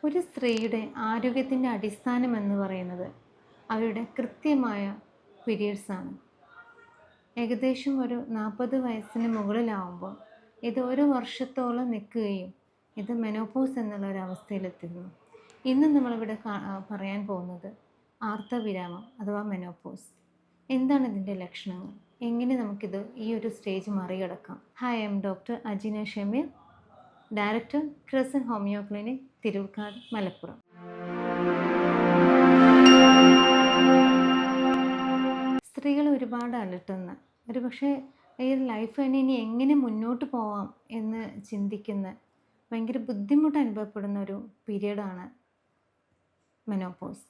ഒരു സ്ത്രീയുടെ ആരോഗ്യത്തിൻ്റെ അടിസ്ഥാനം എന്ന് പറയുന്നത് അവരുടെ കൃത്യമായ പീരിയഡ്സാണ്. ഏകദേശം ഒരു 40 വയസ്സിന് മുകളിലാവുമ്പോൾ ഇത് ഒരു വർഷത്തോളം നിൽക്കുകയും ഇത് മെനോപോസ് എന്നുള്ള ഒരു അവസ്ഥയിലെത്തുന്നു. ഇന്ന് നമ്മളിവിടെ പറയാൻ പോകുന്നത് ആർത്തവിരാമം അഥവാ മെനോപോസ്. എന്താണ് ഇതിൻ്റെ ലക്ഷണങ്ങൾ, എങ്ങനെ നമുക്കിത് ഈ ഒരു സ്റ്റേജ് മറികടക്കാം? Hi, I am doctor Ajina Shameer, director Crescent homeo clinic, Tirurkkad, Malappuram. സ്ത്രീകൾ ഒരുപാട് അലട്ടുന്ന, ഒരു പക്ഷേ ഈ ലൈഫ് തന്നെ ഇനി എങ്ങനെ മുന്നോട്ട് പോവാം എന്ന് ചിന്തിക്കുന്ന, ഭയങ്കര ബുദ്ധിമുട്ട് അനുഭവപ്പെടുന്ന ഒരു പീരീഡാണ് മെനോപോസ്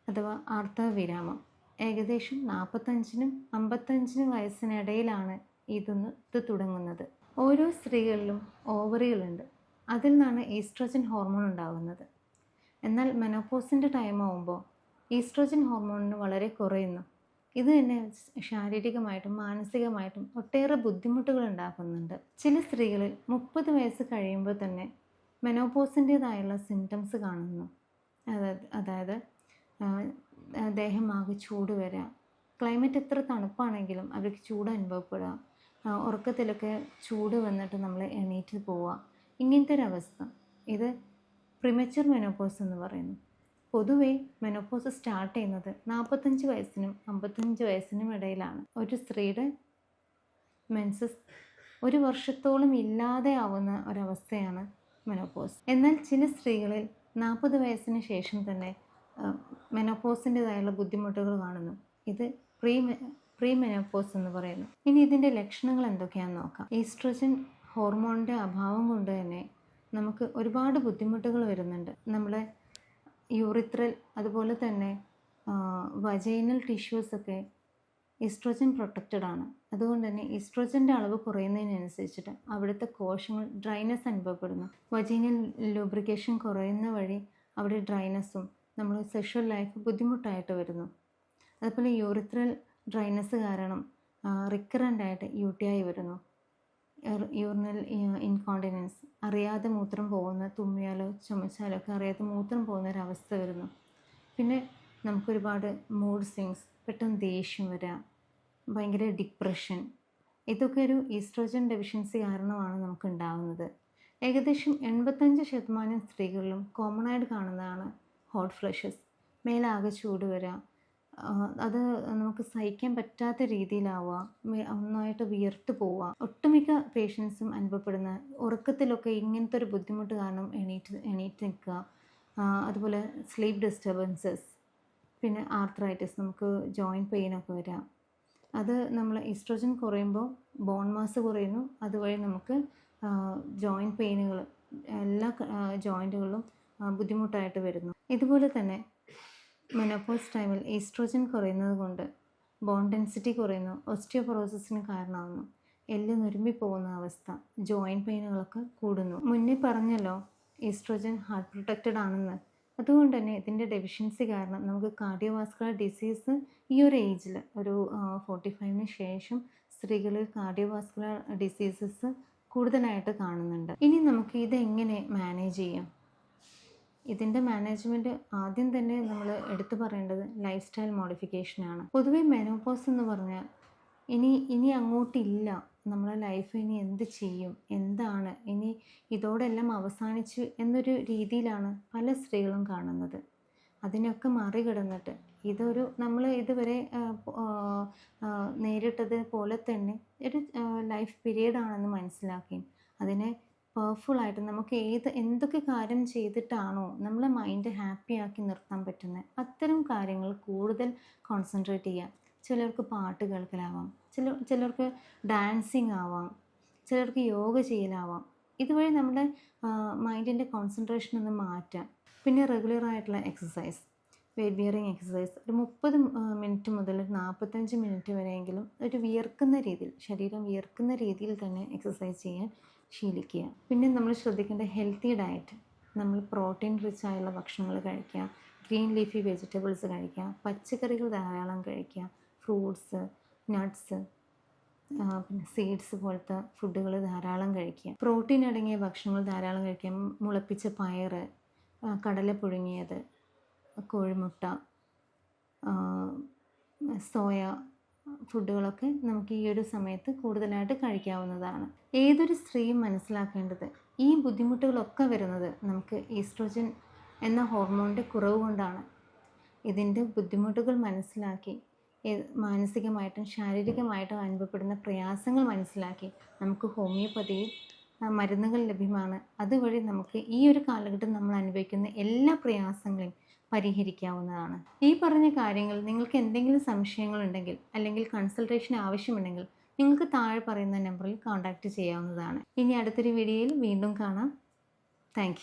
അഥവാ ആർത്തവവിരാമം. ഏകദേശം 45-നും 55-നും വയസ്സിനിടയിലാണ് ഇത് തുടങ്ങുന്നത്. ഓരോ സ്ത്രീകളിലും ഓവറികളുണ്ട്, അതിൽ നിന്നാണ് ഈസ്ട്രോജൻ ഹോർമോൺ ഉണ്ടാകുന്നത്. എന്നാൽ മെനോപോസിൻ്റെ ടൈം ആകുമ്പോൾ ഈസ്ട്രോജൻ ഹോർമോണിന് വളരെ കുറയുന്നു. ഇത് തന്നെ ശാരീരികമായിട്ടും മാനസികമായിട്ടും ഒട്ടേറെ ബുദ്ധിമുട്ടുകൾ ഉണ്ടാക്കുന്നുണ്ട്. ചില സ്ത്രീകളിൽ 30 വയസ്സ് കഴിയുമ്പോൾ തന്നെ മെനോപോസിൻ്റേതായുള്ള സിംറ്റംസ് കാണുന്നു. അതായത് ദേഹമാകെ ചൂട് വരാം, ക്ലൈമറ്റ് എത്ര തണുപ്പാണെങ്കിലും അവർക്ക് ചൂട് അനുഭവപ്പെടുക, ഉറക്കത്തിലൊക്കെ ചൂട് വന്നിട്ട് നമ്മൾ എണീറ്റ് പോവുക, ഇങ്ങനത്തെ ഒരവസ്ഥ. ഇത് പ്രിമച്വർ മെനോപോസ് എന്ന് പറയുന്നു. പൊതുവെ മെനോപോസ് സ്റ്റാർട്ട് ചെയ്യുന്നത് 45 വയസ്സിനും 55 വയസ്സിനും ഇടയിലാണ്. ഒരു സ്ത്രീയുടെ മെൻസസ് ഒരു വർഷത്തോളം ഇല്ലാതെ ആവുന്ന ഒരവസ്ഥയാണ് മെനോപോസ്. എന്നാൽ ചില സ്ത്രീകളിൽ 40 വയസ്സിന് ശേഷം തന്നെ മെനോപോസിൻ്റെതായുള്ള ബുദ്ധിമുട്ടുകൾ കാണുന്നു. ഇത് പ്രീ മെനോപോസ് എന്ന് പറയുന്നു. ഇനി ഇതിൻ്റെ ലക്ഷണങ്ങൾ എന്തൊക്കെയാണെന്ന് നോക്കാം. ഈസ്ട്രോജൻ ഹോർമോണിൻ്റെ അഭാവം കൊണ്ട് തന്നെ നമുക്ക് ഒരുപാട് ബുദ്ധിമുട്ടുകൾ വരുന്നുണ്ട്. നമ്മുടെ യൂറിത്രൽ അതുപോലെ തന്നെ വജൈനൽ ടിഷ്യൂസൊക്കെ ഈസ്ട്രോജൻ പ്രൊട്ടക്റ്റഡ് ആണ്. അതുകൊണ്ട് തന്നെ ഈസ്ട്രോജൻ്റെ അളവ് കുറയുന്നതിനനുസരിച്ചിട്ട് അവിടുത്തെ കോശങ്ങൾ ഡ്രൈനെസ് അനുഭവപ്പെടുന്നു. വജൈനൽ ലൂബ്രിക്കേഷൻ കുറയുന്ന വഴി അവിടെ ഡ്രൈനെസ്സും നമ്മൾ സെക്ഷൽ ലൈഫ് ബുദ്ധിമുട്ടായിട്ട് വരുന്നു. അതുപോലെ യൂറിത്രൽ ഡ്രൈനെസ് കാരണം റിക്കറൻ്റായിട്ട് UTI വരുന്നു. യൂറിനൽ ഇൻകോണ്ടിനൻസ്, അറിയാതെ മൂത്രം പോകുന്ന, തുമ്മിയാലോ ചുമച്ചാലോ ഒക്കെ അറിയാതെ മൂത്രം പോകുന്ന ഒരവസ്ഥ വരുന്നു. പിന്നെ നമുക്കൊരുപാട് മൂഡ് സ്വിങ്സ്, പെട്ടെന്ന് ദേഷ്യം വരാം, ഭയങ്കര ഡിപ്രഷൻ, ഇതൊക്കെ ഒരു ഈസ്ട്രോജൻ ഡെഫിഷ്യൻസി കാരണമാണ് നമുക്ക് ഉണ്ടാകുന്നത്. ഏകദേശം 85% സ്ത്രീകളിലും കോമൺ ആയിട്ട് കാണുന്നതാണ് ഹോട്ട് ഫ്ലഷസ്, മേലാകെ ചൂട് വരാം, അത് നമുക്ക് സഹിക്കാൻ പറ്റാത്ത രീതിയിലാവുക, നന്നായിട്ട് വിയർത്ത് പോവുക. ഒട്ടുമിക്ക പേഷ്യൻസും അനുഭവപ്പെടുന്ന ഉറക്കത്തിലൊക്കെ ഇങ്ങനത്തെ ഒരു ബുദ്ധിമുട്ട് കാരണം എണീറ്റ് നിൽക്കുക. അതുപോലെ സ്ലീപ്പ് ഡിസ്റ്റർബൻസസ്, പിന്നെ ആർത്രൈറ്റിസ്, നമുക്ക് ജോയിൻറ്റ് പെയിനൊക്കെ വരാം. അത് നമ്മൾ ഈസ്ട്രോജൻ കുറയുമ്പോൾ ബോൺ മാസ് കുറയുന്നു, അതുവഴി നമുക്ക് ജോയിൻറ്റ് പെയിനുകൾ എല്ലാ ജോയിൻറ്റുകളിലും ബുദ്ധിമുട്ടായിട്ട് വരുന്നു. ഇതുപോലെ തന്നെ മെനോപോസ് ടൈമിൽ ഈസ്ട്രോജൻ കുറയുന്നത് കൊണ്ട് ബോൺ ഡെൻസിറ്റി കുറയുന്നു, ഓസ്റ്റിയോപൊറോസിസിന് കാരണമാകുന്നു, എല്ല് നുരുമ്പി പോകുന്ന അവസ്ഥ, ജോയിൻറ്റ് പെയിനുകളൊക്കെ കൂടുന്നു. മുന്നേ പറഞ്ഞല്ലോ ഈസ്ട്രോജൻ ഹാർട്ട് പ്രൊട്ടക്റ്റഡ് ആണെന്ന്. അതുകൊണ്ട് തന്നെ ഇതിൻ്റെ ഡെഫിഷ്യൻസി കാരണം നമുക്ക് കാർഡിയോവാസ്കുലർ ഡിസീസ് ഈ ഒരു ഏജിൽ, ഒരു 45-ന് ശേഷം സ്ത്രീകളിൽ കാർഡിയോവാസ്കുലർ ഡിസീസസ് കൂടുതലായിട്ട് കാണുന്നുണ്ട്. ഇനി നമുക്ക് ഇതെങ്ങനെ മാനേജ് ചെയ്യാം? ഇതിൻ്റെ മാനേജ്മെൻറ്റ് ആദ്യം തന്നെ നമ്മൾ എടുത്തു പറയേണ്ടത് ലൈഫ് സ്റ്റൈൽ മോഡിഫിക്കേഷനാണ്. പൊതുവെ മെനോപോസ് എന്ന് പറഞ്ഞാൽ ഇനി അങ്ങോട്ടില്ല, നമ്മളെ ലൈഫ് ഇനി എന്ത് ചെയ്യും, എന്താണ് ഇനി ഇതോടെല്ലാം അവസാനിച്ചു എന്നൊരു രീതിയിലാണ് പല സ്ത്രീകളും കാണുന്നത്. അതിനൊക്കെ മറികടന്നിട്ട് നമ്മൾ ഇതുവരെ നേരിട്ടത് പോലെ തന്നെ ഒരു ലൈഫ് പീരീഡാണെന്ന് മനസ്സിലാക്കി അതിനെ പവർഫുള്ളായിട്ട് നമുക്ക് എന്തൊക്കെ കാര്യം ചെയ്തിട്ടാണോ നമ്മളെ മൈൻഡ് ഹാപ്പി ആക്കി നിർത്താൻ പറ്റുന്നത് അത്തരം കാര്യങ്ങൾ കൂടുതൽ കോൺസെൻട്രേറ്റ് ചെയ്യാം. ചിലർക്ക് പാട്ട് കേൾക്കലാവാം, ചിലർക്ക് ഡാൻസിങ് ആവാം, ചിലർക്ക് യോഗ ചെയ്യലാവാം. ഇതുവഴി നമ്മുടെ മൈൻഡിൻ്റെ കോൺസെൻട്രേഷൻ ഒന്ന് മാറ്റാം. പിന്നെ റെഗുലറായിട്ടുള്ള എക്സസൈസ്, വെയ്റ്റ് ബിയറിങ് എക്സസൈസ്, ഒരു 30 മിനിറ്റ് മുതൽ 45 മിനിറ്റ് വരെയെങ്കിലും ഒരു വിയർക്കുന്ന രീതിയിൽ, ശരീരം വിയർക്കുന്ന രീതിയിൽ തന്നെ എക്സസൈസ് ചെയ്യാൻ ശീലിക്കുക. പിന്നെ നമ്മൾ ശ്രദ്ധിക്കേണ്ട ഹെൽത്തി ഡയറ്റ്, നമ്മൾ പ്രോട്ടീൻ റിച്ച് ആയുള്ള ഭക്ഷണങ്ങൾ കഴിക്കുക, ഗ്രീൻ ലീഫി വെജിറ്റബിൾസ് കഴിക്കുക, പച്ചക്കറികൾ ധാരാളം കഴിക്കുക, ഫ്രൂട്ട്സ്, നട്ട്സ്, പിന്നെ സീഡ്സ് പോലത്തെ ഫുഡുകൾ ധാരാളം കഴിക്കുക, പ്രോട്ടീൻ അടങ്ങിയ ഭക്ഷണങ്ങൾ ധാരാളം കഴിക്കുക, മുളപ്പിച്ച പയർ, കടല പുഴുങ്ങിയത്, കോഴിമുട്ട, സോയ ഫുഡുകളൊക്കെ നമുക്ക് ഈ ഒരു സമയത്ത് കൂടുതലായിട്ട് കഴിക്കാവുന്നതാണ്. ഏതൊരു സ്ത്രീയും മനസ്സിലാക്കേണ്ടത് ഈ ബുദ്ധിമുട്ടുകളൊക്കെ വരുന്നത് നമുക്ക് ഈസ്ട്രോജൻ എന്ന ഹോർമോണിൻ്റെ കുറവ് കൊണ്ടാണ്. ഇതിൻ്റെ ബുദ്ധിമുട്ടുകൾ മനസ്സിലാക്കി മാനസികമായിട്ടും ശാരീരികമായിട്ടും അനുഭവപ്പെടുന്ന പ്രയാസങ്ങൾ മനസ്സിലാക്കി നമുക്ക് ഹോമിയോപ്പതിയിൽ മരുന്നുകൾ ലഭ്യമാണ്. അതുവഴി നമുക്ക് ഈ ഒരു കാലഘട്ടം നമ്മൾ അനുഭവിക്കുന്ന എല്ലാ പ്രയാസങ്ങളെയും പരിഹരിക്കാവുന്നതാണ്. ഈ പറഞ്ഞ കാര്യങ്ങൾ നിങ്ങൾക്ക് എന്തെങ്കിലും സംശയങ്ങളുണ്ടെങ്കിൽ അല്ലെങ്കിൽ കൺസൾട്ടേഷൻ ആവശ്യമുണ്ടെങ്കിൽ നിങ്ങൾക്ക് താഴെ പറയുന്ന നമ്പറിൽ കോൺടാക്റ്റ് ചെയ്യാവുന്നതാണ്. ഇനി അടുത്തൊരു വീഡിയോയിൽ വീണ്ടും കാണാം. താങ്ക്